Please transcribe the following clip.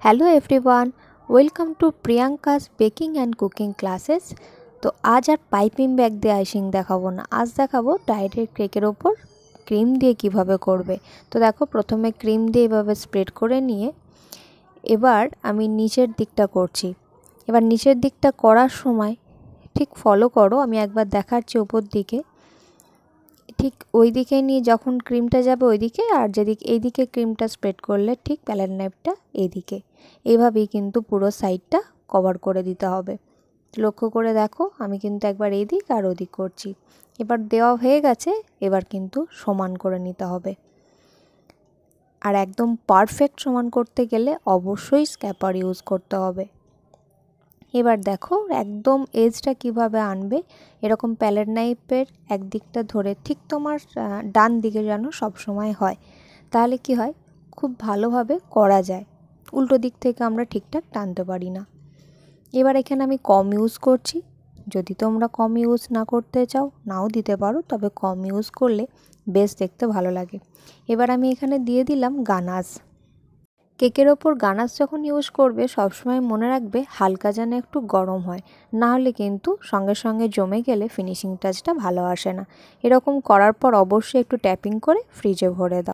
Hello everyone, welcome to Priyanka's baking and cooking classes. तो आज আর পাইপিং ব্যাগ দিয়ে আইসিং দেখাবো না, আজ দেখাবো ডাইরেক্ট কেকের ওপর ক্রিম দিয়ে কিভাবে করবে। তো দেখো, প্রথমে ক্রিম দিয়ে এভাবে স্প্রেড করে নিয়ে এবার আমি নিচের দিকটা করছি। এবার নিচের দিকটা করার সময় ঠিক ফলো করো, আমি একবার দেখাচ্ছি উপর দিকে, ঠিক ওই দিকে নিয়ে যখন ক্রিমটা যাবে ওই দিকে, আর যেদিকে এইদিকে ক্রিমটা স্প্রেড করলে ঠিক প্যালেট নাইফটা এইদিকে, এইভাবেই কিন্তু পুরো সাইডটা কভার করে দিতে হবে। লক্ষ্য করে দেখো, আমি কিন্তু একবার এই দিক আর ওদিক করছি। এবার দেওয়া হয়ে গেছে, এবার কিন্তু সমান করে নিতে হবে। আর একদম পারফেক্ট সমান করতে গেলে অবশ্যই স্ক্যাপার ইউজ করতে হবে। এবার দেখো একদম এজটা কিভাবে আনবে, এরকম প্যালেট নাইফের একদিকটা ধরে ঠিক তোমার ডান দিকে যেন সব সময় হয়, তাহলে কি হয়, খুব ভালোভাবে করা যায়। উল্টো দিক থেকে আমরা ঠিকঠাক টানতে পারি না। এবার এখানে আমি কম ইউজ করছি, যদি তোমরা কম ইউজ না করতে চাও নাও দিতে পারো, তবে কম ইউজ করলে বেশ দেখতে ভালো লাগে। এবার আমি এখানে দিয়ে দিলাম গানাশ। কেকের ওপর গানাশ যখন ইউজ করবে সবসময় মনে রাখবে হালকা যেন একটু গরম হয়, না হলে কিন্তু সঙ্গে সঙ্গে জমে গেলে ফিনিশিং টাচটা ভালো আসে না। এরকম করার পর অবশ্যই একটু ট্যাপিং করে ফ্রিজে ভরে দাও।